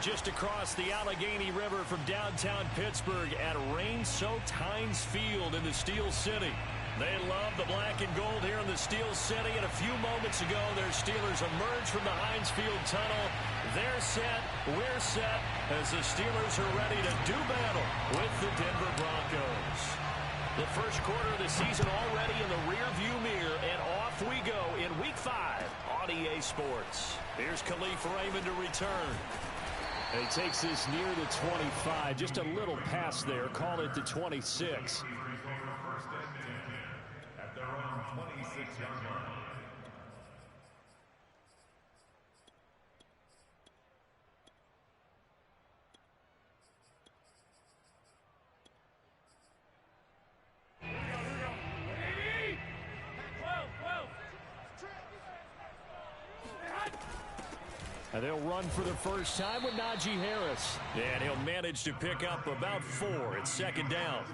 just across the Allegheny River from downtown Pittsburgh at rain-soaked Heinz Field in the Steel City. They love the black and gold here in the Steel City, and a few moments ago, their Steelers emerged from the Heinz Field tunnel. They're set, we're set, as the Steelers are ready to do battle with the Denver Broncos. The first quarter of the season already in the rearview mirror, and off we go in Week 5 on EA Sports. Here's Khalif Raymond to return. He takes this near the 25, just a little pass there, call it the 26. At their own 26-yard line. And they'll run for the first time with Najee Harris. And he'll manage to pick up about 4. It's second down.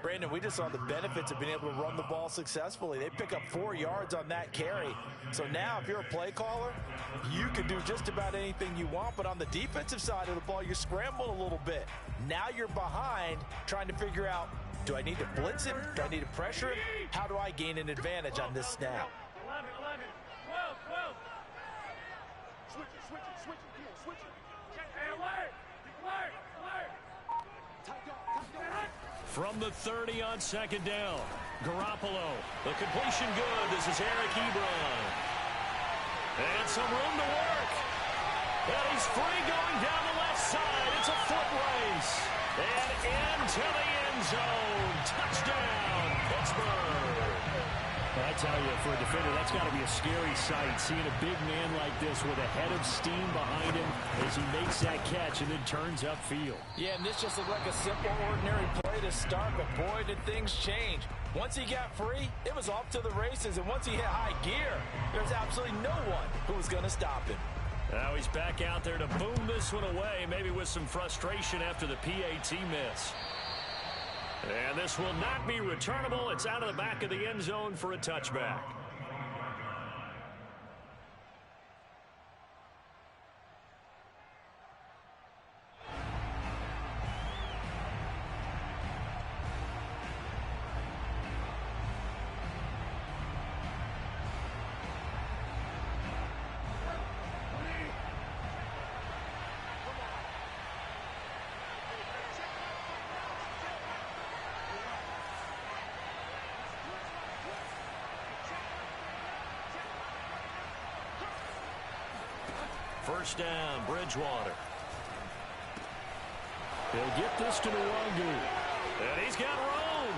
Brandon, we just saw the benefits of being able to run the ball successfully. They pick up 4 yards on that carry. So now if you're a play caller, you can do just about anything you want. But on the defensive side of the ball, you're scrambling a little bit. Now you're behind trying to figure out, do I need to blitz him? Do I need to pressure him? How do I gain an advantage on this snap? 11, 12, 12. Switch it, come on, switch it. Hey, alert! From the 30 on second down, Garoppolo. The completion good. This is Eric Ebron. And some room to work. And he's free going down the left side. It's a foot race. And into the end zone. Touchdown, Pittsburgh. I tell you, for a defender, that's got to be a scary sight, seeing a big man like this with a head of steam behind him as he makes that catch and then turns upfield. Yeah, and this just looked like a simple, ordinary play to start, but boy, did things change. Once he got free, it was off to the races, and once he hit high gear, there's absolutely no one who was going to stop him. Now he's back out there to boom this one away, maybe with some frustration after the PAT miss. And this will not be returnable. It's out of the back of the end zone for a touchback. First down, Bridgewater. He'll get this to Nwangu. And he's got room.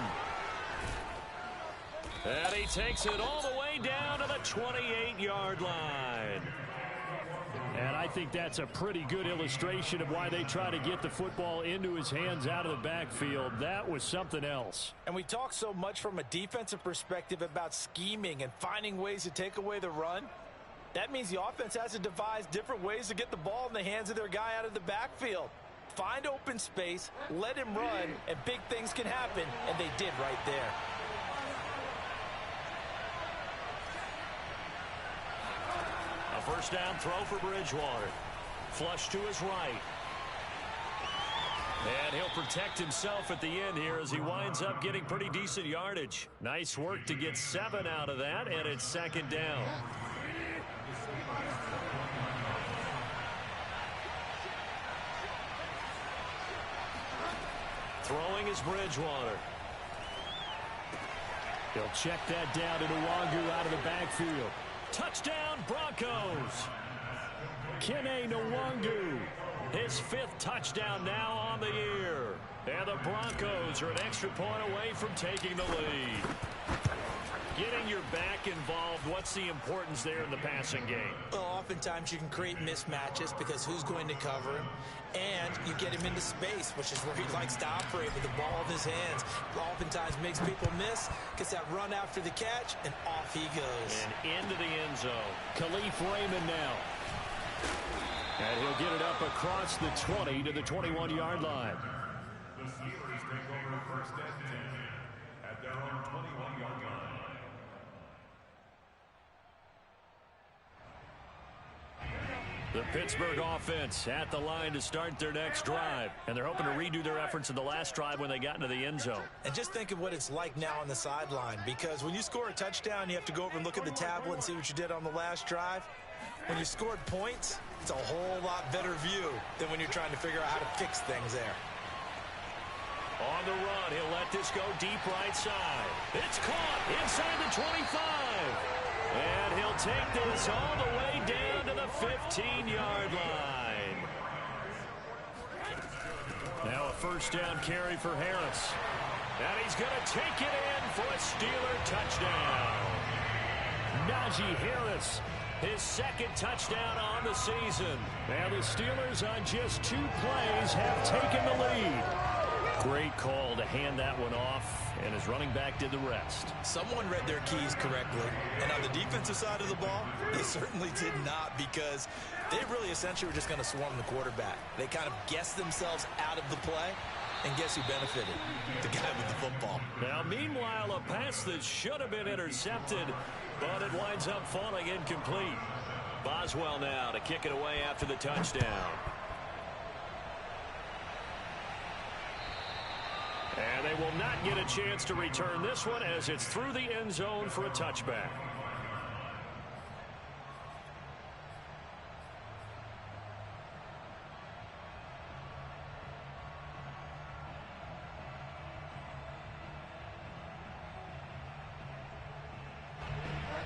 And he takes it all the way down to the 28-yard line. And I think that's a pretty good illustration of why they try to get the football into his hands out of the backfield. That was something else. And we talk so much from a defensive perspective about scheming and finding ways to take away the run. That means the offense has to devise different ways to get the ball in the hands of their guy out of the backfield. Find open space, let him run, and big things can happen, and they did right there. A first down throw for Bridgewater. Flush to his right. And he'll protect himself at the end here as he winds up getting pretty decent yardage. Nice work to get 7 out of that, and it's second down. Throwing is Bridgewater. He'll check that down to Nwangu out of the backfield. Touchdown, Broncos. Kene Nwangu. His 5th touchdown now on the year. And the Broncos are an extra point away from taking the lead. Getting your back involved, what's the importance there in the passing game? Well, oftentimes you can create mismatches because who's going to cover him? And you get him into space, which is where he likes to operate with the ball in his hands. Oftentimes makes people miss, gets that run after the catch, and off he goes. And into the end zone. Khalif Raymond now. And he'll get it up across the 20 to the 21-yard line. The Steelers take over first and 10 at their own 21-yard line. The Pittsburgh offense at the line to start their next drive. And they're hoping to redo their efforts in the last drive when they got into the end zone. And just think of what it's like now on the sideline, because when you score a touchdown, you have to go over and look at the tablet and see what you did on the last drive. When you scored points, it's a whole lot better view than when you're trying to figure out how to fix things there. On the run, he'll let this go deep right side. It's caught inside the 25. And he'll take this all the way down to the 15-yard line. Now a first down carry for Harris. And he's going to take it in for a Steeler touchdown. Najee Harris, his second touchdown on the season. And the Steelers on just 2 plays have taken the lead. Great call to hand that one off, and his running back did the rest. Someone read their keys correctly, and on the defensive side of the ball, they certainly did not, because they really essentially were just going to swarm the quarterback. They kind of guessed themselves out of the play, and guess who benefited? The guy with the football. Now, meanwhile, a pass that should have been intercepted, but it winds up falling incomplete. Boswell now to kick it away after the touchdown. And they will not get a chance to return this one as it's through the end zone for a touchback.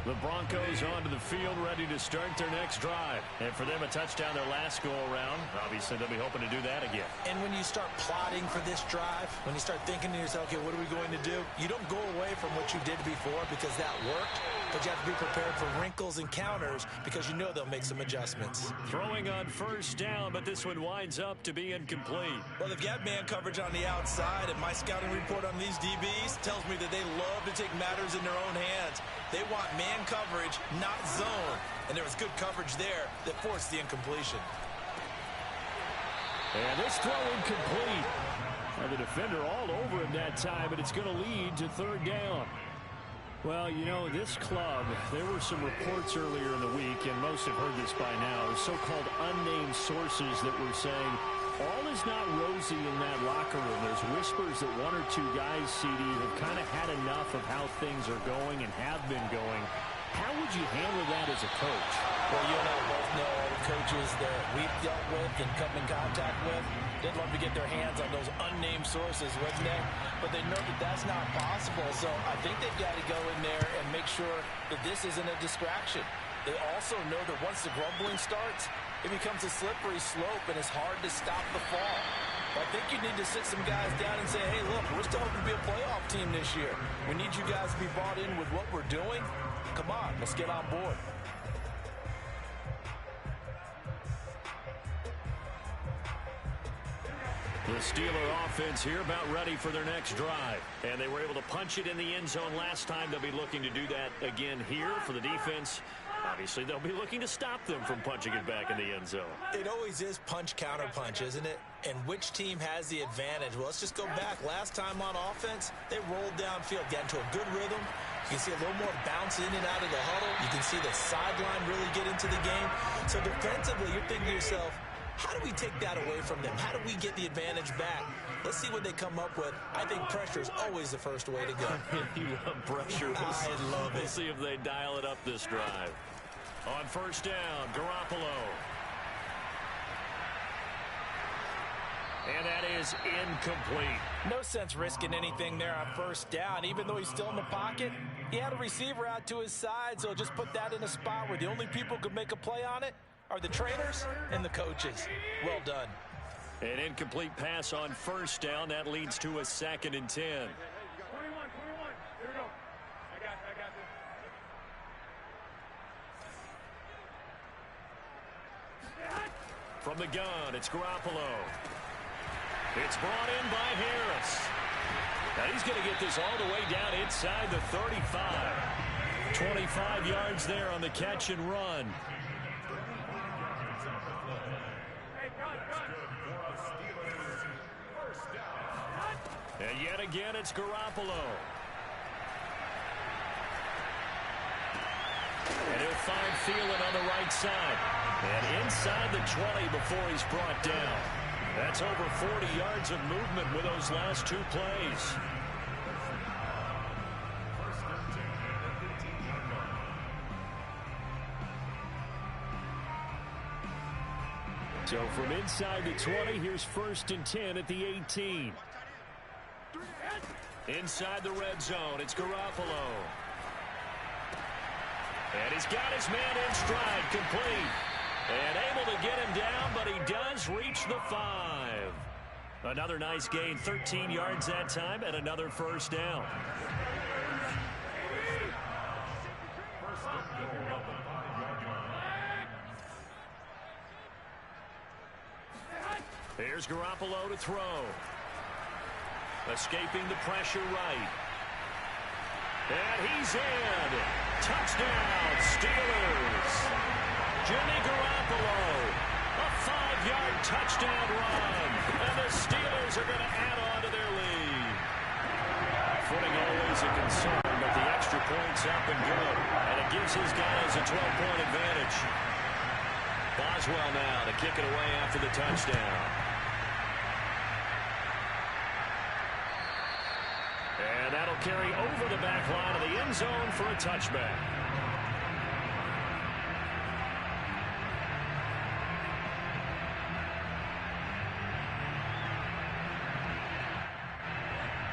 The Broncos onto the field, ready to start their next drive. And for them, a touchdown their last go-around. Obviously, they'll be hoping to do that again. And when you start plotting for this drive, when you start thinking to yourself, okay, what are we going to do? You don't go away from what you did before because that worked, but you have to be prepared for wrinkles and counters because you know they'll make some adjustments. Throwing on first down, but this one winds up to be incomplete. Well, they've got man coverage on the outside, and my scouting report on these DBs tells me that they love to take matters in their own hands. They want man coverage, not zone. And there was good coverage there that forced the incompletion. And this throw incomplete. Now the defender all over him that time, but it's going to lead to third down. Well, you know, this club, there were some reports earlier in the week, and most have heard this by now, so-called unnamed sources that were saying all is not rosy in that locker room. There's whispers that 1 or 2 guys, CD, have kind of had enough of how things are going and have been going. How would you handle that as a coach? Well, you and I both know all the coaches that we've dealt with and come in contact with. They'd love to get their hands on those unnamed sources, wouldn't they? But they know that that's not possible. So I think they've got to go in there and make sure that this isn't a distraction. They also know that once the grumbling starts, it becomes a slippery slope, and it's hard to stop the fall. I think you need to sit some guys down and say, hey, look, we're still hoping to be a playoff team this year. We need you guys to be bought in with what we're doing. Come on, let's get on board. The Steeler offense here about ready for their next drive. And they were able to punch it in the end zone last time. They'll be looking to do that again here for the defense. Obviously, they'll be looking to stop them from punching it back in the end zone. It always is punch-counter-punch, isn't it? And which team has the advantage? Well, let's just go back. Last time on offense, they rolled downfield, got into a good rhythm. You can see a little more bounce in and out of the huddle. You can see the sideline really get into the game. So defensively, you're thinking to yourself, how do we take that away from them? How do we get the advantage back? Let's see what they come up with. I think pressure is always the first way to go. You love pressure. I love it. We'll see if they dial it up this drive. On first down, Garoppolo. And that is incomplete. No sense risking anything there on first down. Even though he's still in the pocket, he had a receiver out to his side, so just put that in a spot where the only people who could make a play on it are the trainers and the coaches. Well done. An incomplete pass on first down. That leads to a 2nd and 10. 21. Here we go. I got this. From the gun, it's Garoppolo. It's brought in by Harris. Now he's going to get this all the way down inside the 35. 25 yards there on the catch and run. And yet again, it's Garoppolo. And he'll find Thielen on the right side. And inside the 20 before he's brought down. That's over 40 yards of movement with those last 2 plays. So from inside the 20, here's 1st and 10 at the 18. Inside the red zone, it's Garoppolo. And he's got his man in stride, complete. And able to get him down, but he does reach the 5. Another nice gain, 13 yards that time, and another 1st down. Here's Garoppolo to throw. Escaping the pressure right. And he's in. Touchdown, Steelers. Jimmy Garoppolo. A 5-yard touchdown run. And the Steelers are going to add on to their lead. Footing always a concern, but the extra point's up and good. And it gives his guys a 12-point advantage. Boswell now to kick it away after the touchdown. And that'll carry over the back line of the end zone for a touchback.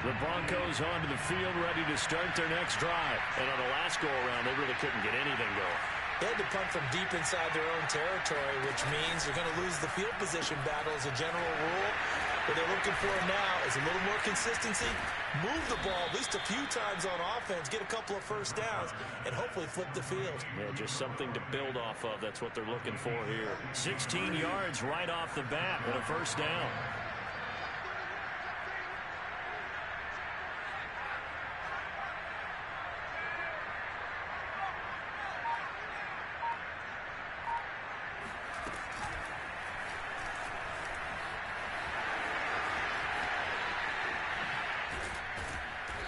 The Broncos onto the field, ready to start their next drive. And on the last go-around, they really couldn't get anything going. They had to punt from deep inside their own territory, which means they're going to lose the field position battle as a general rule. What they're looking for now is a little more consistency, move the ball at least a few times on offense, get a couple of 1st downs, and hopefully flip the field. Yeah, just something to build off of. That's what they're looking for here. 16 yards right off the bat and a 1st down.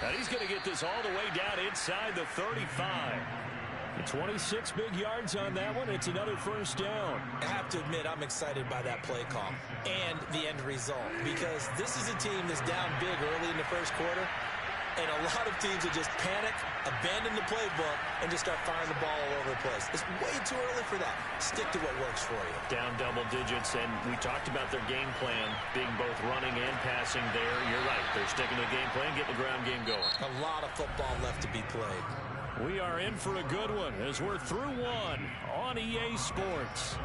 And he's going to get this all the way down inside the 35. 26 big yards on that one. It's another 1st down. I have to admit, I'm excited by that play call and the end result, because this is a team that's down big early in the 1st quarter, and a lot of teams will just panic, abandon the playbook, and just start firing the ball all over the place. It's way too early for that. Stick to what works for you. Down double digits, and we talked about their game plan being both running and passing there. You're right. They're sticking to the game plan, getting the ground game going. A lot of football left to be played. We are in for a good one as we're through one on EA Sports.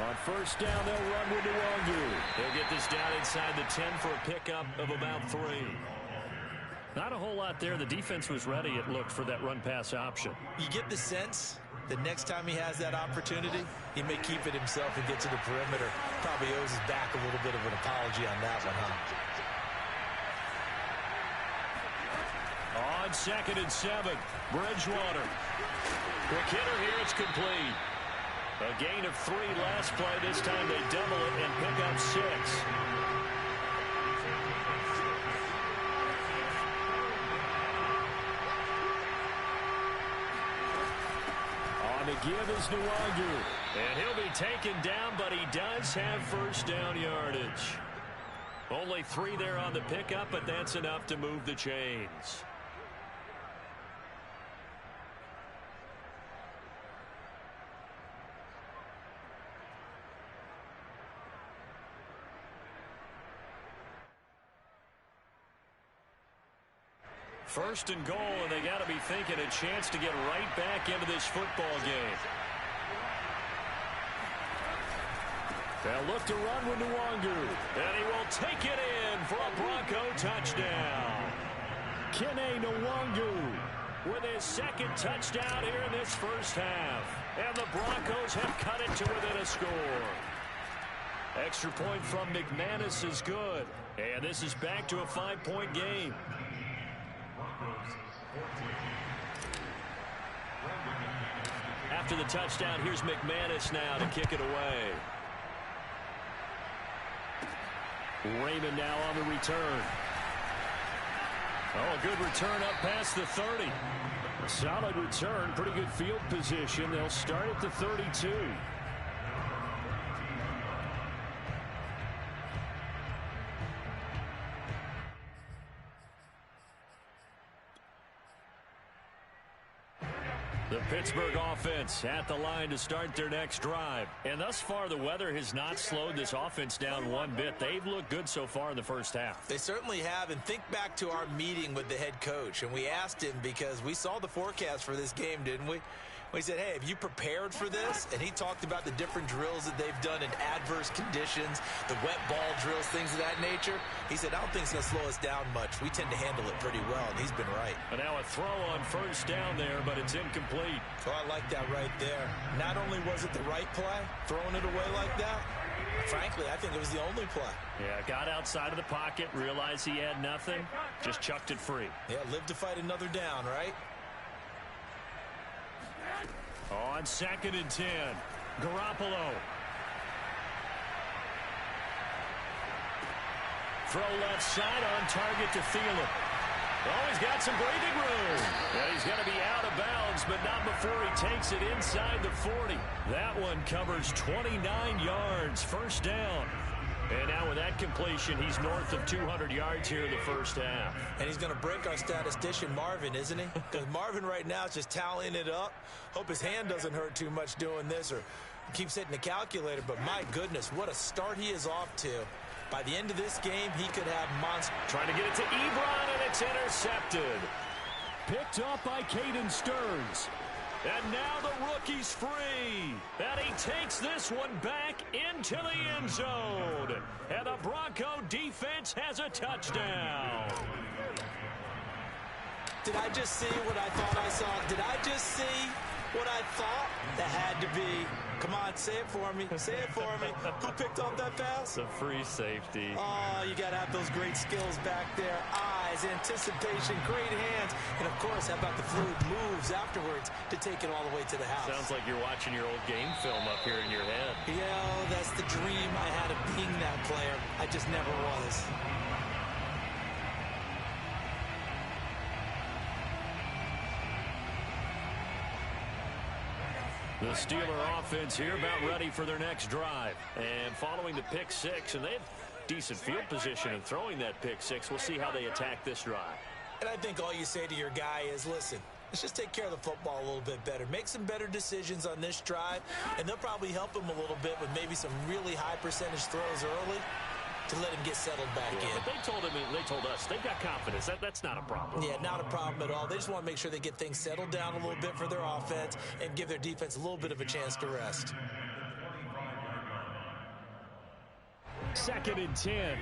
On 1st down, they'll run with Nwangu. They'll get this down inside the 10 for a pickup of about 3. Not a whole lot there. The defense was ready, it looked, for that run-pass option. You get the sense the next time he has that opportunity, he may keep it himself and get to the perimeter. Probably owes his back a little bit of an apology on that one, huh? On 2nd and 7, Bridgewater. Quick hitter here, it's complete. A gain of 3 last play. This time they double it and pick up 6. On the give is Nwangu. And he'll be taken down, but he does have 1st down yardage. Only 3 there on the pickup, but that's enough to move the chains. First and goal, and they got to be thinking a chance to get right back into this football game. They'll look to run with Nwangu, and he will take it in for a Bronco touchdown. Kene Nwangu with his 2nd touchdown here in this 1st half. And the Broncos have cut it to within a score. Extra point from McManus is good. And this is back to a 5-point game. After the touchdown, here's McManus now to kick it away. Raymond now on the return. Oh, a good return up past the 30. A solid return, pretty good field position. They'll start at the 32. The Pittsburgh offense at the line to start their next drive. And thus far, the weather has not slowed this offense down one bit. They've looked good so far in the first half. They certainly have. And think back to our meeting with the head coach. And we asked him because we saw the forecast for this game, didn't we? We said, hey, have you prepared for this? And he talked about the different drills that they've done in adverse conditions, the wet ball drills, things of that nature. He said, I don't think it's going to slow us down much. We tend to handle it pretty well, and he's been right. And now a throw on first down there, but it's incomplete. So I like that right there. Not only was it the right play, throwing it away like that, frankly, I think it was the only play. Yeah, got outside of the pocket, realized he had nothing, just chucked it free. Yeah, live to fight another down, right? On 2nd and 10, Garoppolo. Throw left side on target to Thielen. Oh, he's got some breathing room. Yeah, he's going to be out of bounds, but not before he takes it inside the 40. That one covers 29 yards, first down. And now with that completion, he's north of 200 yards here in the first half. And he's going to break our statistician, Marvin, isn't he? Because Marvin right now is just tallying it up. Hope his hand doesn't hurt too much doing this or keeps hitting the calculator. But my goodness, what a start he is off to. By the end of this game, he could have monster. Trying to get it to Ebron, and it's intercepted. Picked up by Caden Stearns. And now the rookie's free. And he takes this one back into the end zone. And the Bronco defense has a touchdown. Did I just see what I thought I saw? Did I just see what I thought? That had to be. Come on, say it for me. Say it for me. Who picked off that pass? The free safety. Oh, you got to have those great skills back there. Eyes, anticipation, great hands. And, of course, how about the fluid moves afterwards to take it all the way to the house? Sounds like you're watching your old game film up here in your head. Yeah, that's the dream I had of being that player. I just never was. The Steeler offense here about ready for their next drive. And following the pick six, and they have decent field position in throwing that pick six. We'll see how they attack this drive. And I think all you say to your guy is, listen, let's just take care of the football a little bit better. Make some better decisions on this drive, and they'll probably help him a little bit with maybe some really high percentage throws early to let him get settled back in. But they told us they've got confidence. That's not a problem. Yeah, not a problem at all. They just want to make sure they get things settled down a little bit for their offense and give their defense a little bit of a chance to rest. 2nd and 10.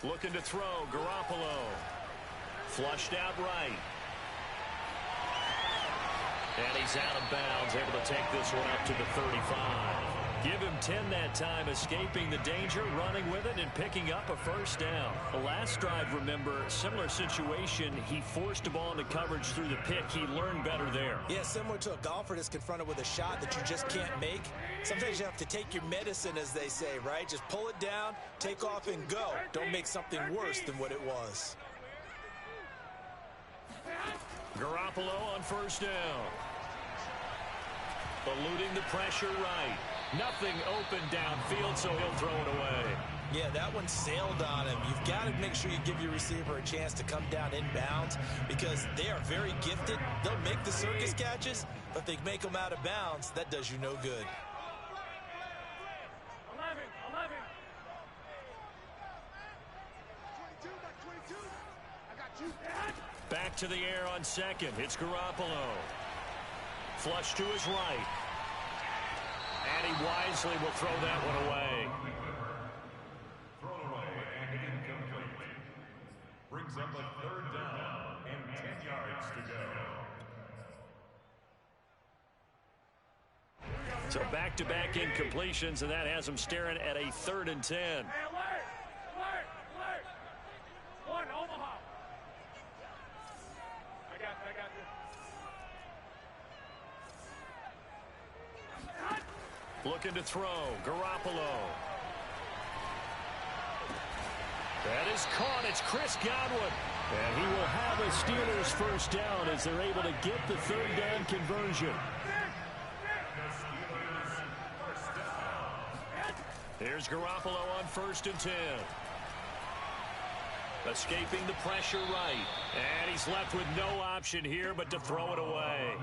Looking to throw, Garoppolo. Flushed out right. And he's out of bounds, able to take this one up to the 35. Give him 10 that time, escaping the danger, running with it, and picking up a first down. The last drive, remember, similar situation. He forced a ball into coverage through the pick. He learned better there. Yeah, similar to a golfer that's confronted with a shot that you just can't make. Sometimes you have to take your medicine, as they say, right? Just pull it down, take off, and go. Don't make something worse than what it was. Garoppolo on first down. Eluding the pressure right. Nothing open downfield, so he'll throw it away. Yeah, that one sailed on him. You've got to make sure you give your receiver a chance to come down inbounds because they are very gifted. They'll make the circus catches, but they make them out of bounds. That does you no good. 11. I got you. Back to the air on second. It's Garoppolo. Flush to his right. And he wisely will throw that one away. Thrown away and incomplete. Brings up a 3rd down and 10 yards to go. So back-to-back incompletions, and that has him staring at a 3rd and 10. Hey, alert! One, Omaha. I got this. Looking to throw. Garoppolo. That is caught. It's Chris Godwin. And he will have a Steelers first down as they're able to get the third down conversion. Here's Garoppolo on 1st and 10. Escaping the pressure right. And he's left with no option here but to throw it away.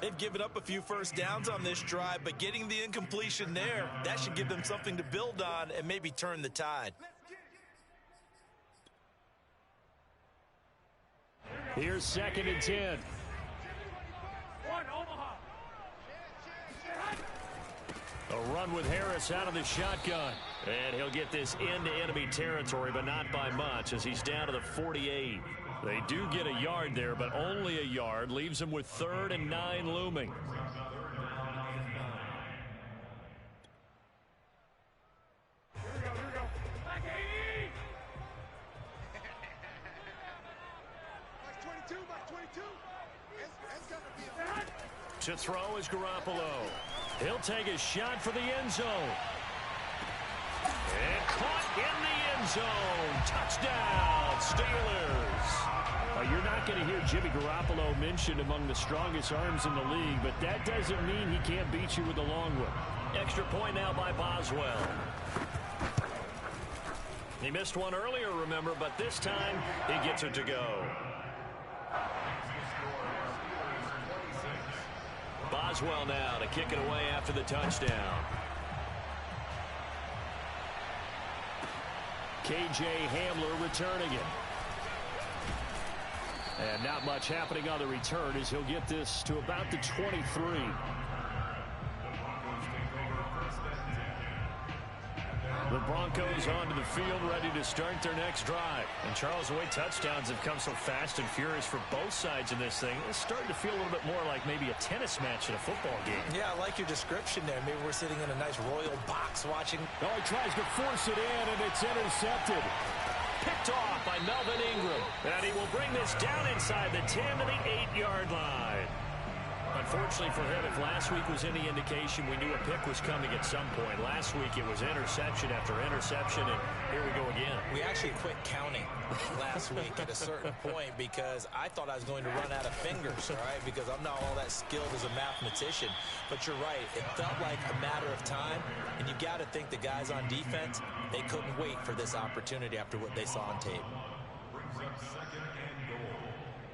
They've given up a few first downs on this drive, but getting the incompletion there, that should give them something to build on and maybe turn the tide. Here's 2nd and 10. A run with Harris out of the shotgun. And he'll get this into enemy territory, but not by much as he's down to the 48. They do get a yard there, but only a yard. Leaves him with 3rd and 9 looming. To throw is Garoppolo. He'll take a shot for the end zone. And caught in the end zone. Touchdown, Steelers. You're not going to hear Jimmy Garoppolo mentioned among the strongest arms in the league, but that doesn't mean he can't beat you with a long one. Extra point now by Boswell. He missed one earlier, remember, but this time he gets it to go. Boswell now to kick it away after the touchdown. K.J. Hamler returning it. And not much happening on the return as he'll get this to about the 23. The Broncos onto the field, ready to start their next drive. And Charles, the way touchdowns have come so fast and furious for both sides in this thing, it's starting to feel a little bit more like maybe a tennis match in a football game. Yeah, I like your description there. Maybe we're sitting in a nice royal box watching. Oh, he tries to force it in, and it's intercepted. Picked off by Melvin Ingram. And he will bring this down inside the 10 to the 8-yard line. Unfortunately for him, if last week was any indication, we knew a pick was coming at some point. Last week it was interception after interception, and here we go again. We actually quit counting last week at a certain point because I thought I was going to run out of fingers, all right, because I'm not all that skilled as a mathematician. But you're right. It felt like a matter of time, and you got to think the guys on defense, they couldn't wait for this opportunity after what they saw on tape. Brings up 2nd and goal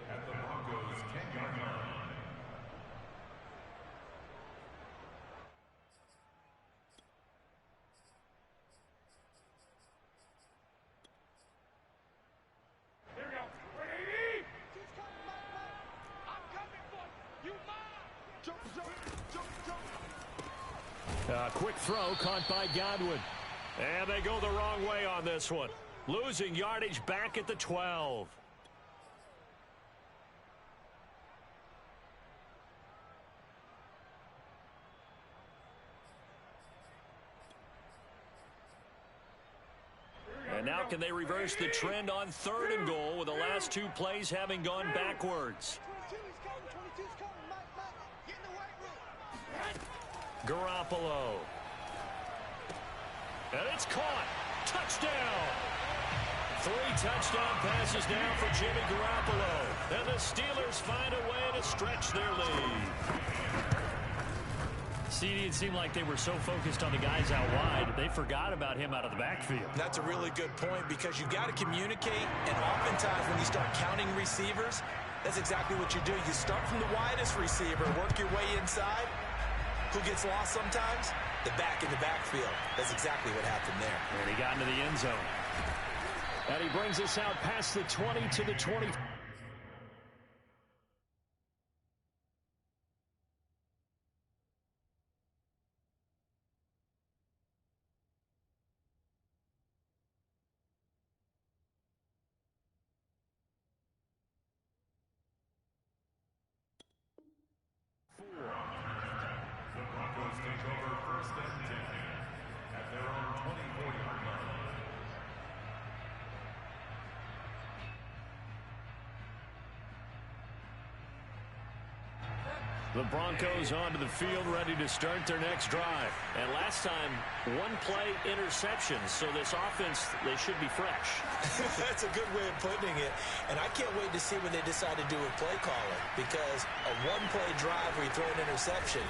at the Broncos 10-yard line. Quick throw caught by Godwin. And they go the wrong way on this one. Losing yardage back at the 12. And now can they reverse the trend on 3rd and goal with the last 2 plays having gone backwards? Garoppolo. And it's caught. Touchdown. 3 touchdown passes now for Jimmy Garoppolo. And the Steelers find a way to stretch their lead. CD, it seemed like they were so focused on the guys out wide, they forgot about him out of the backfield. That's a really good point because you got to communicate, and oftentimes when you start counting receivers, that's exactly what you do. You start from the widest receiver, work your way inside. Who gets lost sometimes? The back in the backfield. That's exactly what happened there. And he got into the end zone. And he brings us out past the 20 to the 20. Take over 1st and 10 at their own 24-yard line. The Broncos onto the field, ready to start their next drive. And last time, one-play interceptions, so this offense, they should be fresh. That's a good way of putting it. And I can't wait to see when they decide to do a play caller, because a one-play drive where you throw an interception,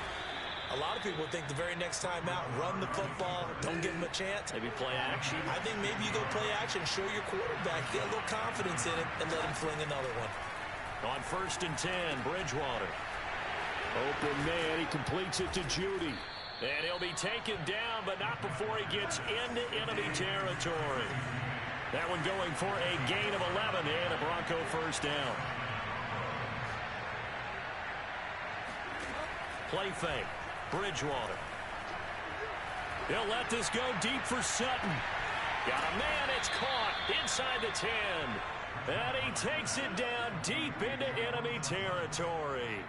a lot of people think the very next time out, run the football, don't give them a chance. Maybe play action. I think maybe you go play action, show your quarterback, get a little confidence in it, and let him fling another one. On 1st and 10, Bridgewater. Open man, he completes it to Judy. And he'll be taken down, but not before he gets into enemy territory. That one going for a gain of 11 and a Bronco first down. Play fake. Bridgewater. He'll let this go deep for Sutton. Got a man, it's caught inside the 10. And he takes it down deep into enemy territory.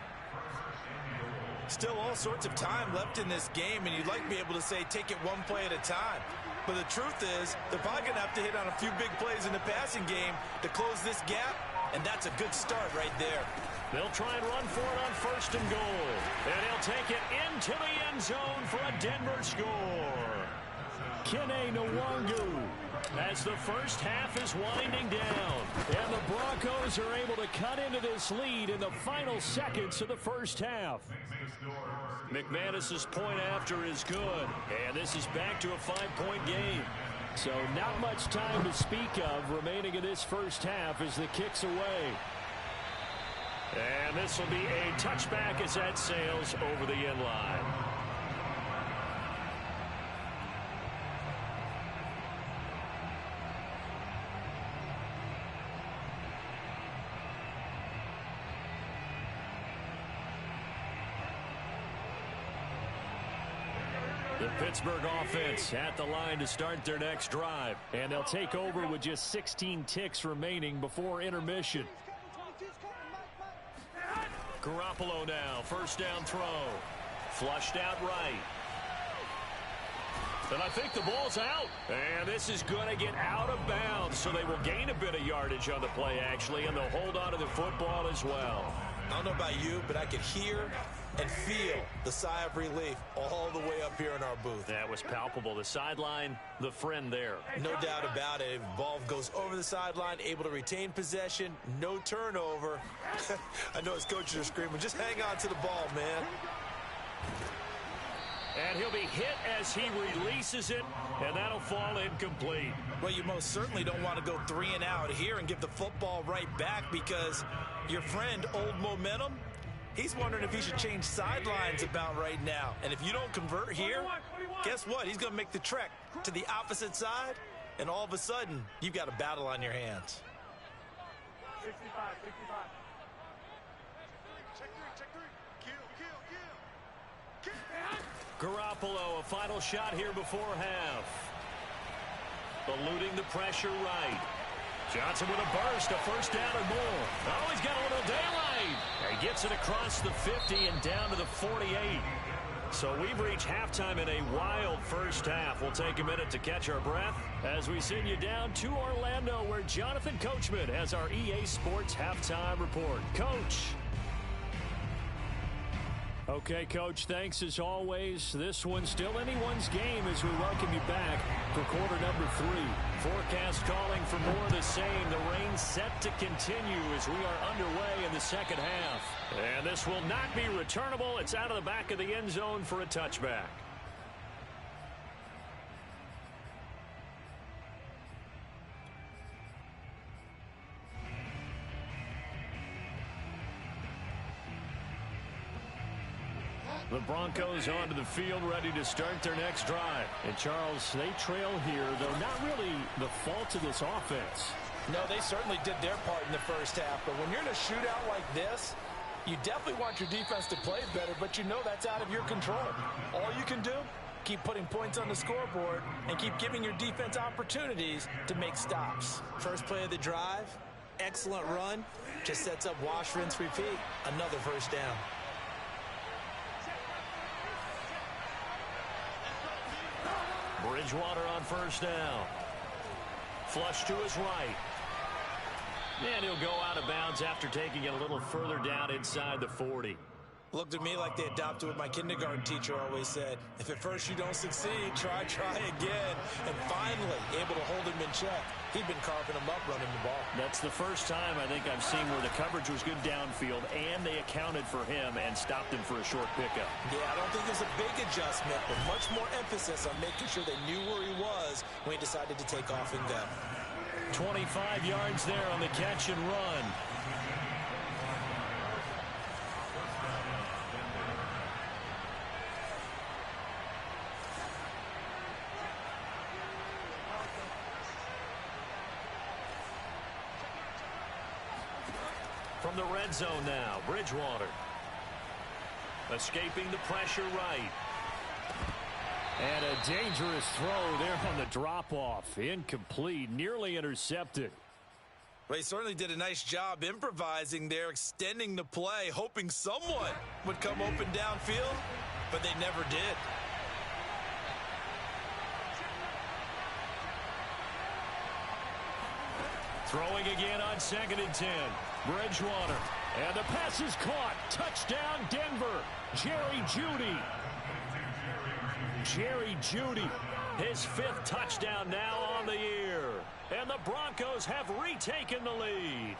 Still all sorts of time left in this game, and you'd like to be able to say take it one play at a time. But the truth is, they're probably going to have to hit on a few big plays in the passing game to close this gap, and that's a good start right there. They'll try and run for it on 1st and goal. And he'll take it into the end zone for a Denver score. Kene Nwangu as the first half is winding down. And the Broncos are able to cut into this lead in the final seconds of the first half. McManus's point after is good. And this is back to a 5-point game. So not much time to speak of remaining in this first half as the kick's away. And this will be a touchback as that sails over the end line. The Pittsburgh offense at the line to start their next drive. And they'll take over with just 16 ticks remaining before intermission. Garoppolo now, first down throw. Flushed out right. And I think the ball's out. And this is going to get out of bounds, so they will gain a bit of yardage on the play, actually, and they'll hold on to the football as well. I don't know about you, but I could hear and feel the sigh of relief all the way up here in our booth. That was palpable. The sideline, the friend there. No doubt about it. The ball goes over the sideline, able to retain possession, no turnover. I know his coaches are screaming, just hang on to the ball, man. And he'll be hit as he releases it, and that'll fall incomplete. Well, you most certainly don't want to go 3 and out here and give the football right back, because your friend, Old Momentum, he's wondering if he should change sidelines about right now. And if you don't convert here, guess what? He's going to make the trek to the opposite side, and all of a sudden, you've got a battle on your hands. 65. Garoppolo, a final shot here before half. Eluding the pressure right. Johnson with a burst, a first down or more. Oh, he's got a little daylight. He gets it across the 50 and down to the 48. So we've reached halftime in a wild first half. We'll take a minute to catch our breath as we send you down to Orlando, where Jonathan Coachman has our EA Sports halftime report. Coach. Okay, Coach, thanks as always. This one's still anyone's game as we welcome you back for quarter number 3. Forecast calling for more of the same. The rain set to continue as we are underway in the second half. And this will not be returnable. It's out of the back of the end zone for a touchback. The Broncos onto the field, ready to start their next drive. And, Charles, they trail here, though not really the fault of this offense. No, they certainly did their part in the first half. But when you're in a shootout like this, you definitely want your defense to play better, but you know that's out of your control. All you can do, keep putting points on the scoreboard and keep giving your defense opportunities to make stops. First play of the drive, excellent run, just sets up wash, rinse, repeat. Another first down. Bridgewater on first down. Flush to his right. And he'll go out of bounds after taking it a little further down inside the 40. Looked at me like they adopted what my kindergarten teacher always said. If at first you don't succeed, try again. And finally, able to hold him in check. He'd been carving him up running the ball. That's the first time I think I've seen where the coverage was good downfield and they accounted for him and stopped him for a short pickup. Yeah, I don't think there's a big adjustment, but much more emphasis on making sure they knew where he was when he decided to take off and go. 25 yards there on the catch and run. From the red zone now, Bridgewater. Escaping the pressure right. And a dangerous throw there on the drop-off. Incomplete, nearly intercepted. Well, he certainly did a nice job improvising there, extending the play, hoping someone would come open downfield, but they never did. Throwing again on 2nd and 10. Bridgewater. And the pass is caught. Touchdown, Denver. Jerry Jeudy. Jerry Jeudy. His 5th touchdown now on the year. And the Broncos have retaken the lead.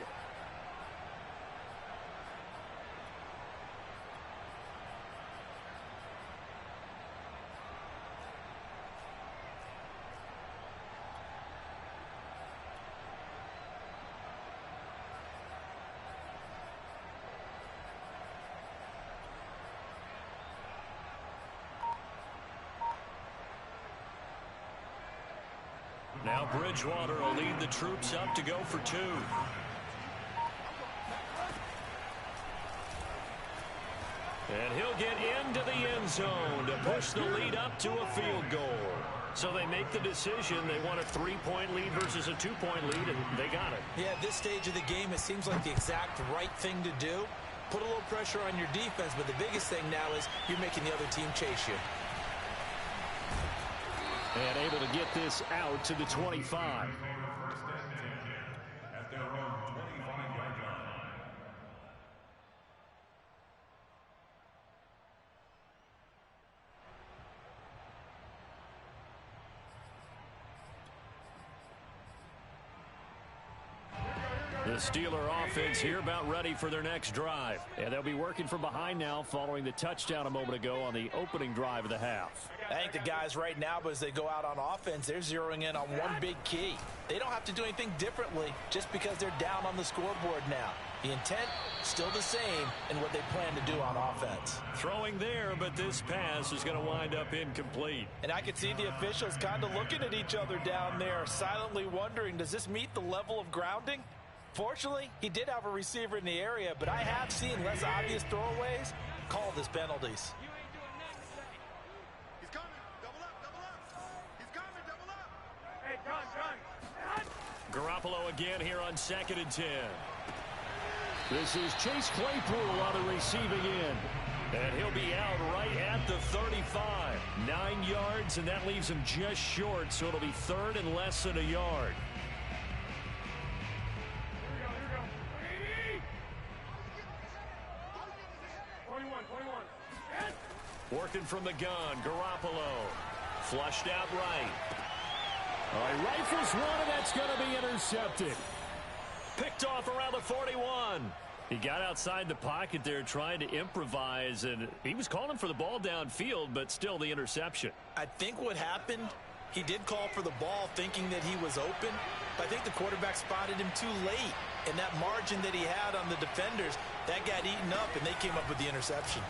Now Bridgewater will lead the troops up to go for 2. And he'll get into the end zone to push the lead up to a field goal. So they make the decision. They want a 3-point lead versus a 2-point lead, and they got it. Yeah, at this stage of the game, it seems like the exact right thing to do. Put a little pressure on your defense, but the biggest thing now is you're making the other team chase you. And able to get this out to the 25. At their own 25-yard line. The Steeler offense here about ready for their next drive. And they'll be working from behind now following the touchdown a moment ago on the opening drive of the half. I think the guys right now, as they go out on offense, they're zeroing in on one big key. They don't have to do anything differently just because they're down on the scoreboard now. The intent, still the same in what they plan to do on offense. Throwing there, but this pass is going to wind up incomplete. And I could see the officials kind of looking at each other down there, silently wondering, does this meet the level of grounding? Fortunately, he did have a receiver in the area, but I have seen less obvious throwaways called as penalties. He's coming. Double up, double up. He's coming, double up. Hey, run. Garoppolo again here on 2nd and 10. This is Chase Claypool on the receiving end. And he'll be out right at the 35. 9 yards, and that leaves him just short, so it'll be 3rd and less than a yard. Working from the gun, Garoppolo. Flushed out right. He rifles one, and that's going to be intercepted. Picked off around the 41. He got outside the pocket there trying to improvise, and he was calling for the ball downfield, but still the interception. I think what happened, he did call for the ball thinking that he was open, but I think the quarterback spotted him too late. And that margin that he had on the defenders, that got eaten up, and they came up with the interception.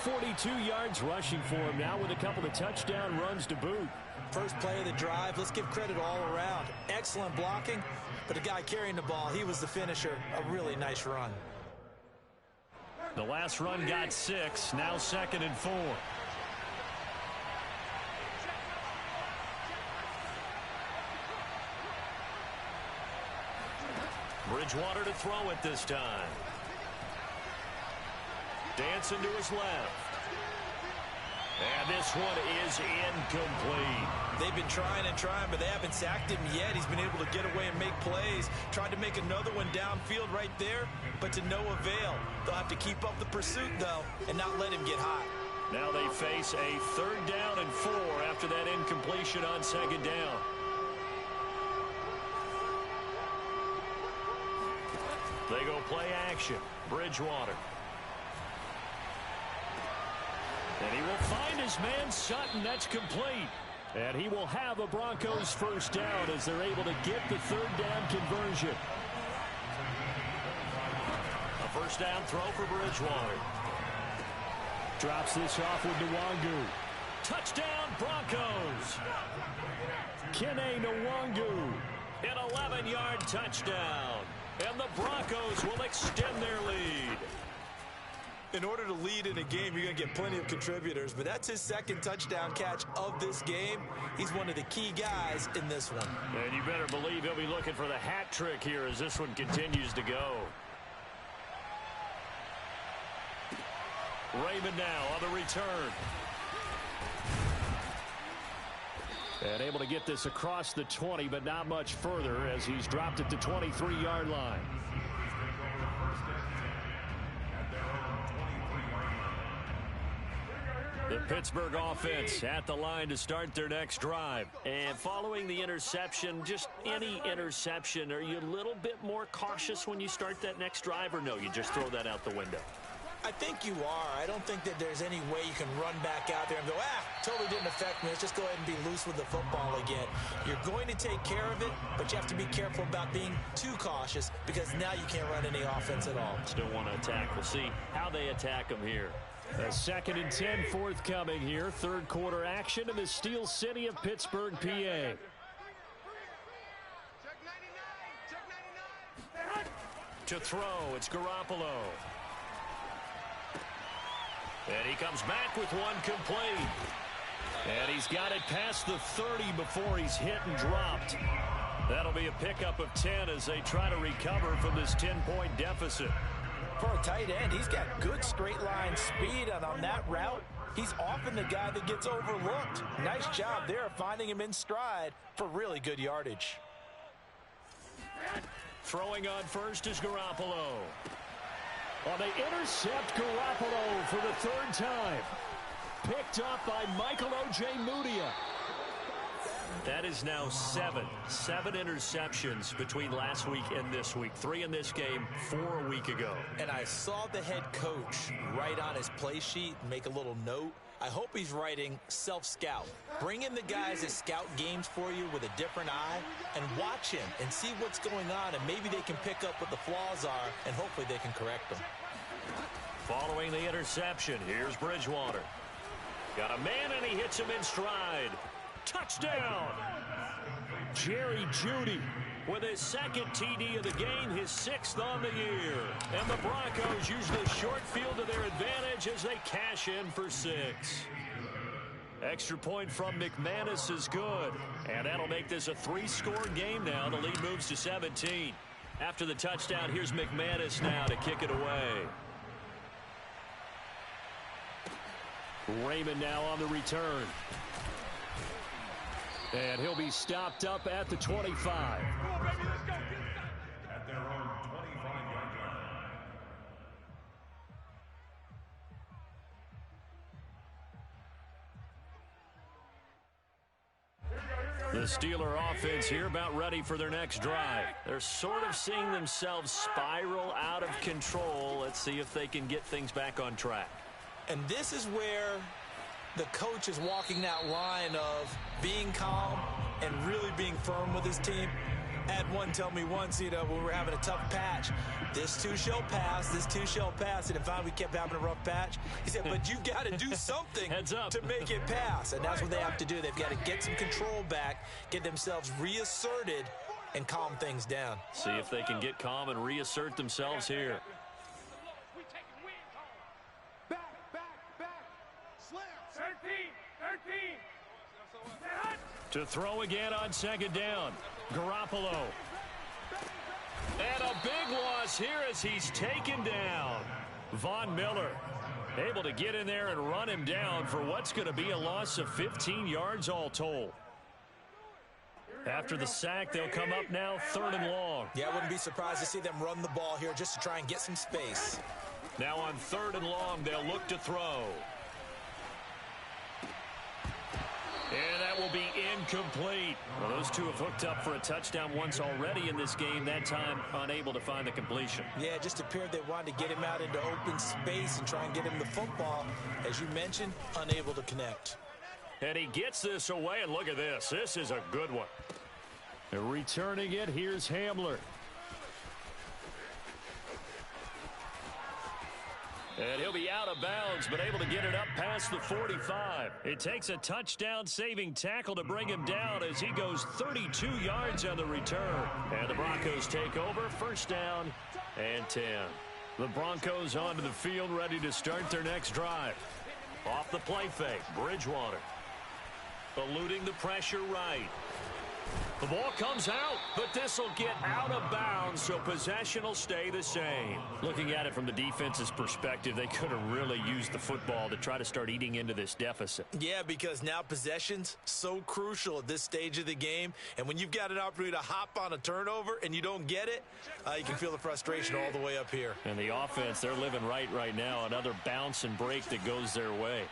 42 yards rushing for him now with a couple of touchdown runs to boot. First play of the drive, let's give credit all around. Excellent blocking, but the guy carrying the ball, he was the finisher. A really nice run. The last run got 6, now 2nd and 4. Bridgewater to throw it this time. Dancing to his left. And this one is incomplete. They've been trying and trying, but they haven't sacked him yet. He's been able to get away and make plays. Tried to make another one downfield right there, but to no avail. They'll have to keep up the pursuit, though, and not let him get hot. Now they face a 3rd down and 4 after that incompletion on 2nd down. They go play action. Bridgewater. And he will find his man Sutton. That's complete. And he will have a Broncos 1st down as they're able to get the 3rd down conversion. A 1st down throw for Bridgewater. Drops this off with Nwangu. Touchdown, Broncos. Kene Nwangu. An 11-yard touchdown. And the Broncos will extend their lead. In order to lead in a game, you're going to get plenty of contributors, but that's his 2nd touchdown catch of this game. He's one of the key guys in this one. And you better believe he'll be looking for the hat trick here as this one continues to go. Raymond now on the return. And able to get this across the 20, but not much further as he's dropped it to 23-yard line. The Pittsburgh offense at the line to start their next drive. And following the interception, just any interception, are you a little bit more cautious when you start that next drive, or no, you just throw that out the window? I think you are. I don't think that there's any way you can run back out there and go, totally didn't affect me. Let's just go ahead and be loose with the football again. You're going to take care of it, but you have to be careful about being too cautious because now you can't run any offense at all. Still want to attack. We'll see how they attack them here. A 2nd and 10 forthcoming here. 3rd quarter action in the Steel City of Pittsburgh, PA. To throw, it's Garoppolo. And he comes back with one complete. And he's got it past the 30 before he's hit and dropped. That'll be a pickup of 10 as they try to recover from this 10-point deficit. For a tight end, he's got good straight line speed, and on that route, he's often the guy that gets overlooked. Nice job there finding him in stride for really good yardage. Throwing on first is Garoppolo. Well, they intercept Garoppolo for the 3rd time. Picked up by Michael Ojemudia. That is now 7 interceptions between last week and this week. 3 in this game, 4 a week ago. And I saw the head coach write on his play sheet, make a little note. I hope he's writing self-scout. Bring in the guys that scout games for you with a different eye and watch him and see what's going on, and maybe they can pick up what the flaws are, and hopefully they can correct them. Following the interception, here's Bridgewater. Got a man, and he hits him in stride. Touchdown! Jerry Jeudy with his 2nd TD of the game, his 6th on the year. And the Broncos use the short field to their advantage as they cash in for 6. Extra point from McManus is good. And that'll make this a 3-score game now. The lead moves to 17. After the touchdown, here's McManus now to kick it away. Raymond now on the return. And he'll be stopped up at the 25. At their own 25-yard line. The Steeler offense here about ready for their next drive. They're sort of seeing themselves spiral out of control. Let's see if they can get things back on track. And this is where the coach is walking that line of being calm and really being firm with his team. I had one tell me once, when we were having a tough patch, this too shall pass, this too shall pass. And finally we kept having a rough patch. He said, but you got to do something to make it pass. And that's what they have to do. They've got to get some control back, get themselves reasserted, and calm things down. See if they can get calm and reassert themselves here. To throw again on 2nd down. Garoppolo. And a big loss here as he's taken down. Von Miller. Able to get in there and run him down for what's going to be a loss of 15 yards all told. After the sack, they'll come up now 3rd and long. Yeah, I wouldn't be surprised to see them run the ball here just to try and get some space. Now on 3rd and long, they'll look to throw. And that will be incomplete. Well, those two have hooked up for a touchdown once already in this game, that time unable to find the completion. Yeah, it just appeared they wanted to get him out into open space and try and get him the football. As you mentioned, unable to connect. And he gets this away, and look at this. This is a good one. Returning it, here's Hamler. And he'll be out of bounds, but able to get it up past the 45. It takes a touchdown-saving tackle to bring him down as he goes 32 yards on the return. And the Broncos take over, 1st down and 10. The Broncos onto the field, ready to start their next drive. Off the play fake, Bridgewater. Eluding the pressure right. The ball comes out, but this will get out of bounds, so possession will stay the same. Looking at it from the defense's perspective, they could have really used the football to try to start eating into this deficit. Yeah, because now possession's so crucial at this stage of the game, and when you've got an opportunity to hop on a turnover and you don't get it, you can feel the frustration all the way up here. And the offense, they're living right now. Another bounce and break that goes their way.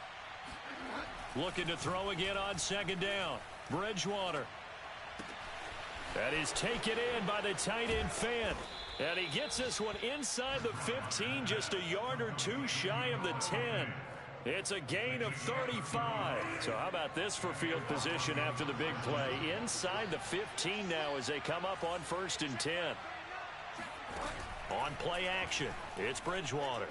Looking to throw again on 2nd down. Bridgewater. That is taken in by the tight end Fant. And he gets this one inside the 15, just a yard or two shy of the 10. It's a gain of 35. So how about this for field position after the big play? Inside the 15 now as they come up on 1st and 10. On play action, it's Bridgewater.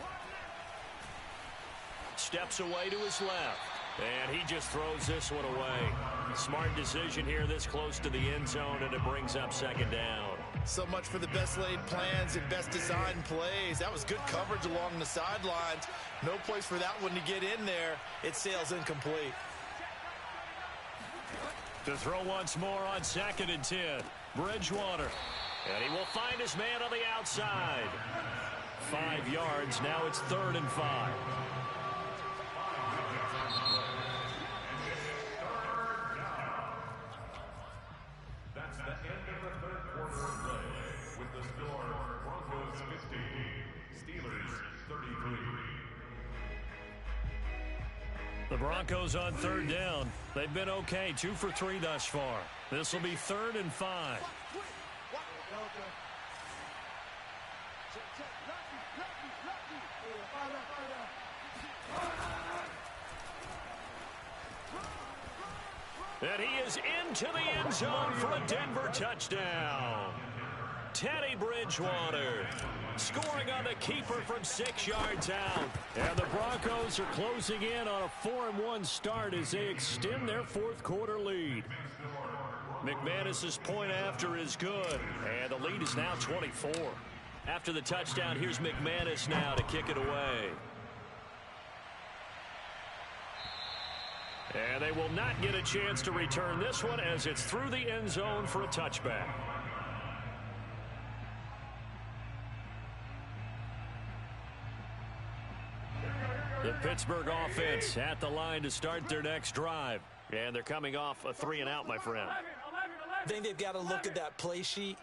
Steps away to his left. And he just throws this one away. Smart decision here this close to the end zone, and it brings up 2nd down. So much for the best laid plans and best designed plays. That was good coverage along the sidelines. No place for that one to get in there. It sails incomplete. To throw once more on 2nd and 10. Bridgewater. And he will find his man on the outside. 5 yards. Now it's 3rd and 5. That's the end of the 3rd quarter of play. With the score, Broncos 50, Steelers 33. The Broncos on 3rd down. They've been okay, 2 for 3 thus far. This will be 3rd and 5. And he is into the end zone for a Denver touchdown. Teddy Bridgewater scoring on the keeper from 6 yards out. And the Broncos are closing in on a 4-1 start as they extend their 4th quarter lead. McManus's point after is good. And the lead is now 24. After the touchdown, here's McManus now to kick it away. And they will not get a chance to return this one as it's through the end zone for a touchback. The Pittsburgh offense at the line to start their next drive. And they're coming off a 3-and-out, my friend. I think they've got to look at that play sheet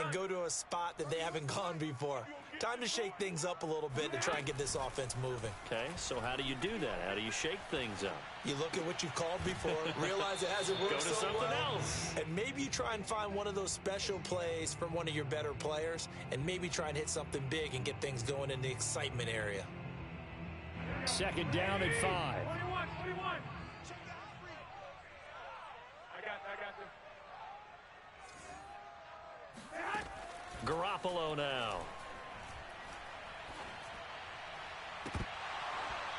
and go to a spot that they haven't gone before. Time to shake things up a little bit to try and get this offense moving. Okay, so how do you do that? How do you shake things up? You look at what you've called before, realize it hasn't worked Go to so something well, else. and maybe you try and find one of those special plays from one of your better players, and maybe try and hit something big and get things going in the excitement area. 2nd down and 5. 21. I got this. Garoppolo now.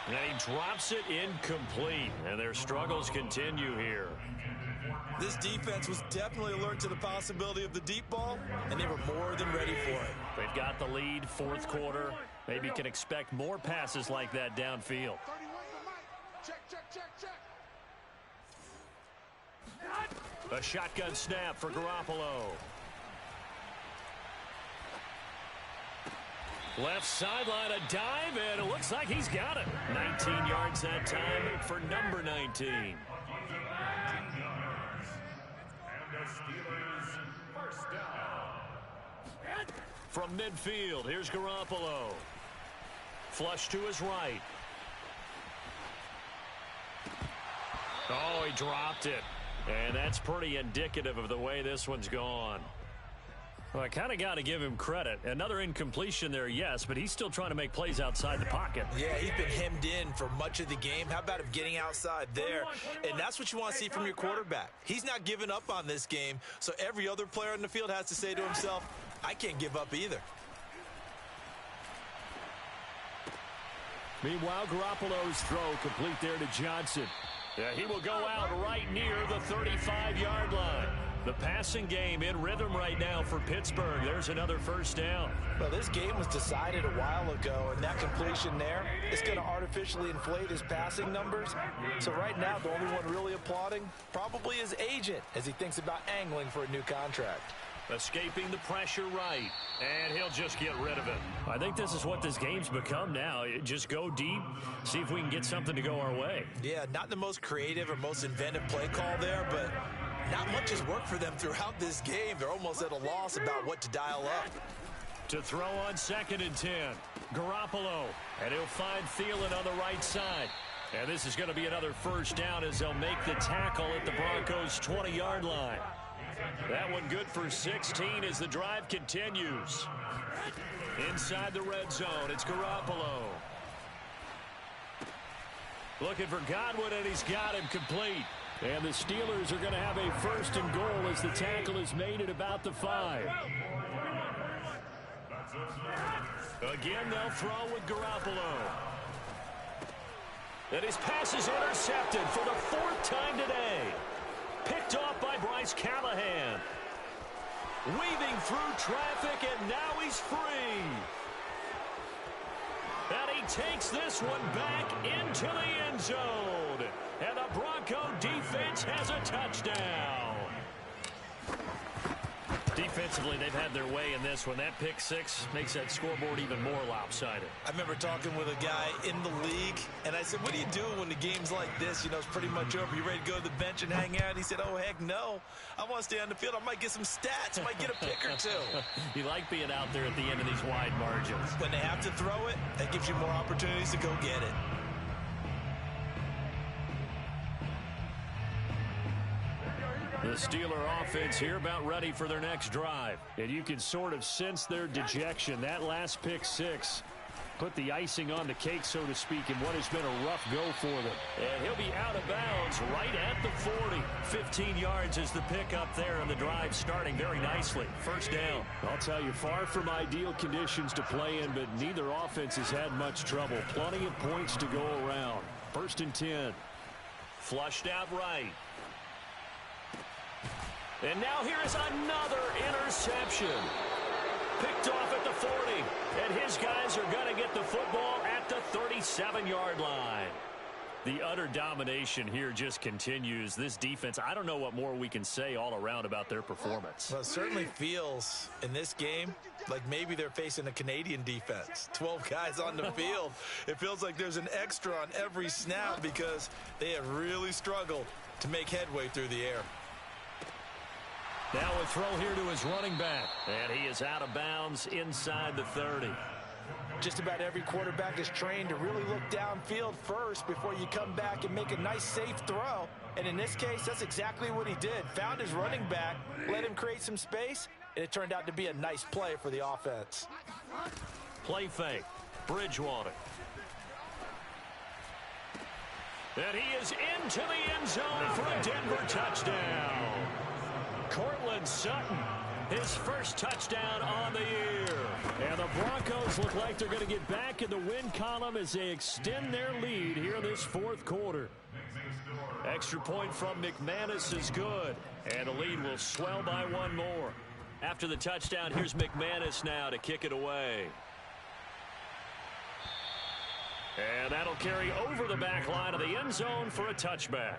And he drops it incomplete. And their struggles continue here. This defense was definitely alert to the possibility of the deep ball, and they were more than ready for it. They've got the lead, 4th quarter. Maybe can expect more passes like that downfield. A shotgun snap for Garoppolo. Left sideline, a dive, and it looks like he's got it. 19 yards that time for number 19. 19 yards. And the Steelers first down. From midfield, here's Garoppolo. Flush to his right. Oh, he dropped it. And that's pretty indicative of the way this one's gone. Well, I kind of got to give him credit. Another incompletion there, yes, but he's still trying to make plays outside the pocket. Yeah, he's been hemmed in for much of the game. How about him getting outside there? And that's what you want to see from your quarterback. He's not giving up on this game, so every other player in the field has to say to himself, I can't give up either. Meanwhile, Garoppolo's throw complete there to Johnson. Yeah, he will go out right near the 35-yard line. The passing game in rhythm right now for Pittsburgh. There's another first down. Well, this game was decided a while ago, and that completion there is going to artificially inflate his passing numbers. So right now, the only one really applauding probably his agent as he thinks about angling for a new contract. Escaping the pressure right, and he'll just get rid of it. I think this is what this game's become now. Just go deep, see if we can get something to go our way. Yeah, not the most creative or most inventive play call there, but not much has worked for them throughout this game. They're almost at a loss about what to dial up. To throw on 2nd and 10. Garoppolo, and he'll find Thielen on the right side. And this is going to be another first down as they'll make the tackle at the Broncos' 20-yard line. That one good for 16 as the drive continues. Inside the red zone, it's Garoppolo. Looking for Godwin, and he's got him complete. And the Steelers are going to have a 1st and goal as the tackle is made at about the 5. Again, they'll throw with Garoppolo. And his pass is intercepted for the 4th time today. Picked off by Bryce Callahan. Weaving through traffic, and now he's free. And he takes this one back into the end zone. And the Bronco defense has a touchdown. Defensively, they've had their way in this one. That pick six makes that scoreboard even more lopsided. I remember talking with a guy in the league, and I said, what do you do when the game's like this? You know, it's pretty much over. You ready to go to the bench and hang out? He said, oh, heck no. I want to stay on the field. I might get some stats. I might get a pick or two. You like being out there at the end of these wide margins. When they have to throw it, that gives you more opportunities to go get it. The Steeler offense here about ready for their next drive. And you can sort of sense their dejection. That last pick six put the icing on the cake, so to speak, in what has been a rough go for them. And he'll be out of bounds right at the 40. 15 yards is the pickup there, and the drive starting very nicely. First down. I'll tell you, far from ideal conditions to play in, but neither offense has had much trouble. Plenty of points to go around. 1st and 10. Flushed out right. And now here is another interception. Picked off at the 40. And his guys are going to get the football at the 37-yard line. The utter domination here just continues. This defense, I don't know what more we can say all around about their performance. Well, it certainly feels in this game like maybe they're facing a Canadian defense. 12 guys on the field. It feels like there's an extra on every snap because they have really struggled to make headway through the air. Now a throw here to his running back. And he is out of bounds inside the 30. Just about every quarterback is trained to really look downfield first before you come back and make a nice, safe throw. And in this case, that's exactly what he did. Found his running back, let him create some space, and it turned out to be a nice play for the offense. Play fake. Bridgewater. And he is into the end zone for a Denver touchdown. Cortland Sutton, his first touchdown on the year. And the Broncos look like they're going to get back in the win column as they extend their lead here in this 4th quarter. Extra point from McManus is good. And the lead will swell by one more. After the touchdown, here's McManus now to kick it away. And that'll carry over the back line of the end zone for a touchback.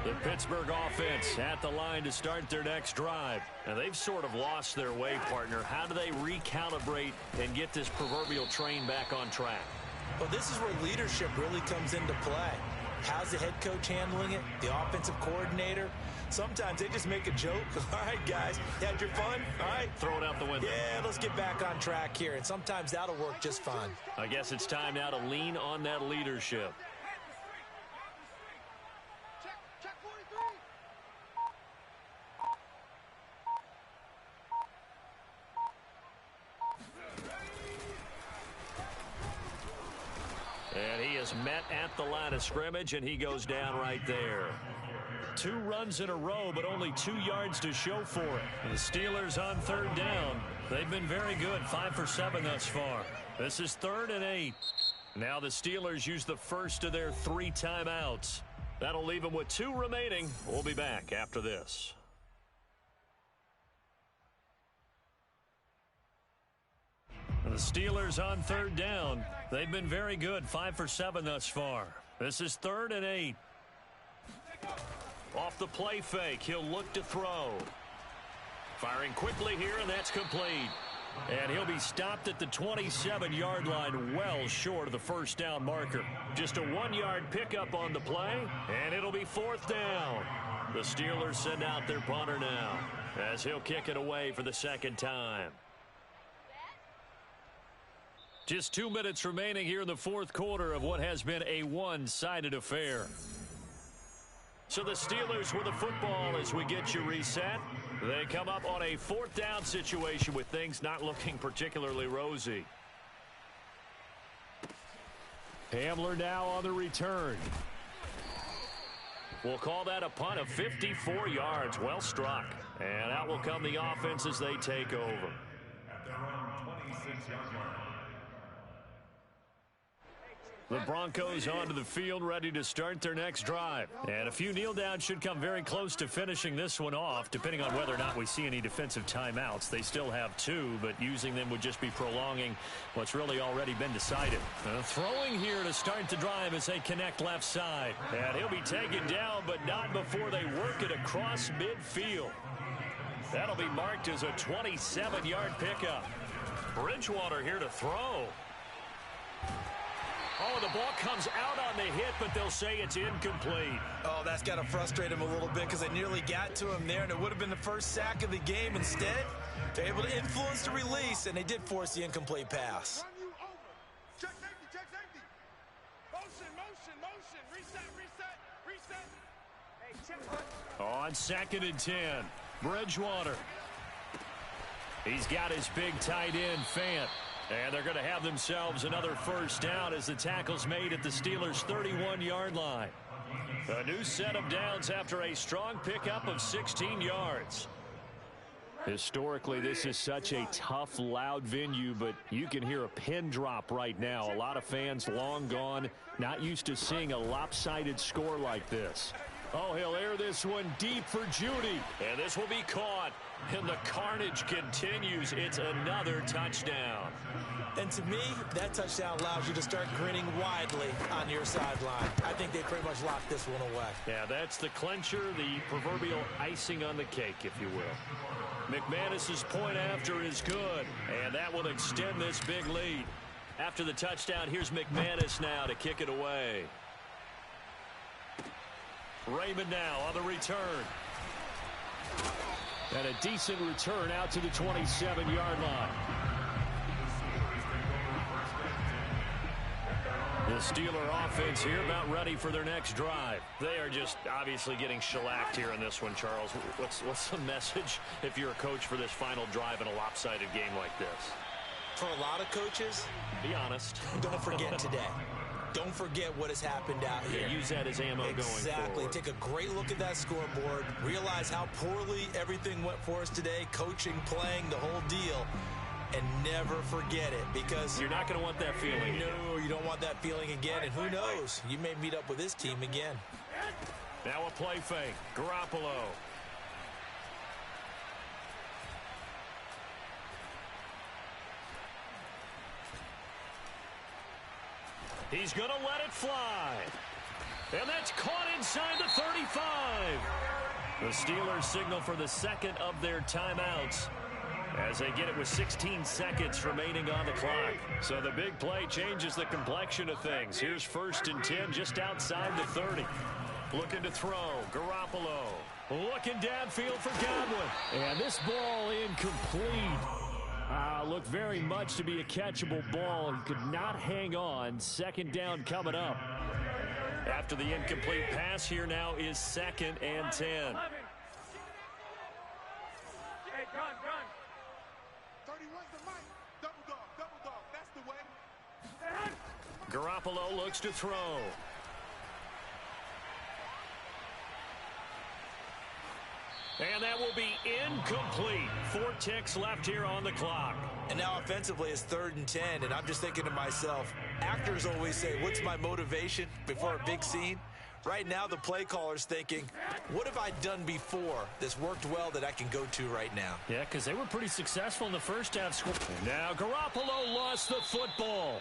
The Pittsburgh offense at the line to start their next drive. And they've sort of lost their way, partner. How do they recalibrate and get this proverbial train back on track? Well, this is where leadership really comes into play. How's the head coach handling it? The offensive coordinator? Sometimes they just make a joke. All right, guys, you had your fun? All right. Throw it out the window. Yeah, let's get back on track here. And sometimes that'll work just fine. I guess it's time now to lean on that leadership. And he is met at the line of scrimmage, and he goes down right there. 2 runs in a row, but only 2 yards to show for it. And the Steelers on third down. They've been very good, 5 for 7 thus far. This is 3rd and 8. Now the Steelers use the first of their 3 timeouts. That'll leave them with 2 remaining. We'll be back after this. And the Steelers on third down. They've been very good, 5 for 7 thus far. This is 3rd and 8. Off the play fake, he'll look to throw. Firing quickly here, and that's complete. And he'll be stopped at the 27-yard line, well short of the first down marker. Just a 1-yard pickup on the play, and it'll be 4th down. The Steelers send out their punter now, as he'll kick it away for the 2nd time. Just 2 minutes remaining here in the 4th quarter of what has been a one-sided affair. So the Steelers with the football as we get you reset. They come up on a 4th down situation with things not looking particularly rosy. Hamler now on the return. We'll call that a punt of 54 yards. Well struck. And out will come the offense as they take over. At their own 26-yard line. The Broncos onto the field, ready to start their next drive. And a few kneel downs should come very close to finishing this one off, depending on whether or not we see any defensive timeouts. They still have 2, but using them would just be prolonging what's really already been decided. Throwing here to start the drive as they connect left side. And he'll be taken down, but not before they work it across midfield. That'll be marked as a 27-yard pickup. Bridgewater here to throw. Oh, the ball comes out on the hit, but they'll say it's incomplete. Oh, that's got to frustrate him a little bit because they nearly got to him there, and it would have been the first sack of the game. Instead, they're able to influence the release, and they did force the incomplete pass. Run you over. Check safety, check safety. Motion, motion, motion. Reset, reset, reset. Hey, check. On 2nd and 10, Bridgewater. He's got his big tight end, Fant. And they're going to have themselves another first down as the tackle's made at the Steelers' 31-yard line. A new set of downs after a strong pickup of 16 yards. Historically, this is such a tough, loud venue, but you can hear a pin drop right now. A lot of fans long gone, not used to seeing a lopsided score like this. Oh, he'll air this one deep for Judy. And this will be caught. And the carnage continues. It's another touchdown. And to me, that touchdown allows you to start grinning widely on your sideline. I think they pretty much locked this one away. Yeah, that's the clincher, the proverbial icing on the cake, if you will. McManus's point after is good, and that will extend this big lead. After the touchdown, here's McManus now to kick it away. Raymond now on the return. And a decent return out to the 27-yard line. The Steeler offense here about ready for their next drive. They are just obviously getting shellacked here in this one, Charles. What's the message if you're a coach for this final drive in a lopsided game like this? For a lot of coaches, be honest. Don't forget today. Don't forget what has happened out here. Yeah, use that as ammo going forward. Exactly. Take a great look at that scoreboard. Realize how poorly everything went for us today. Coaching, playing, the whole deal. And never forget it, because you're not going to want that feeling. No, you don't want that feeling again. And who knows? You may meet up with this team again. Now a play fake. Garoppolo. He's going to let it fly. And that's caught inside the 35. The Steelers signal for the second of their timeouts as they get it with 16 seconds remaining on the clock. So the big play changes the complexion of things. Here's 1st and 10 just outside the 30. Looking to throw. Garoppolo. Looking downfield for Godwin. And this ball incomplete. Looked very much to be a catchable ball. He could not hang on. 2nd down coming up. After the incomplete pass, here now is 2nd and 10. Hey, gun. 31's the mic. Double dog. That's the way. Garoppolo looks to throw. And that will be incomplete. 4 ticks left here on the clock. And now offensively it's 3rd and 10, and I'm just thinking to myself, actors always say, what's my motivation before a big scene? Right now the play caller's thinking, what have I done before that's worked well that I can go to right now? Yeah, because they were pretty successful in the first half. Now Garoppolo lost the football.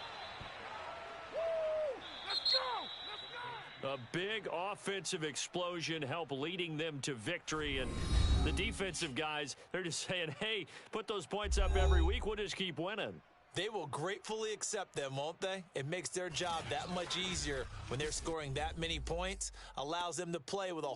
A big offensive explosion helped leading them to victory. And the defensive guys, they're just saying, hey, put those points up every week. We'll just keep winning. They will gratefully accept them, won't they? It makes their job that much easier when they're scoring that many points, allows them to play with a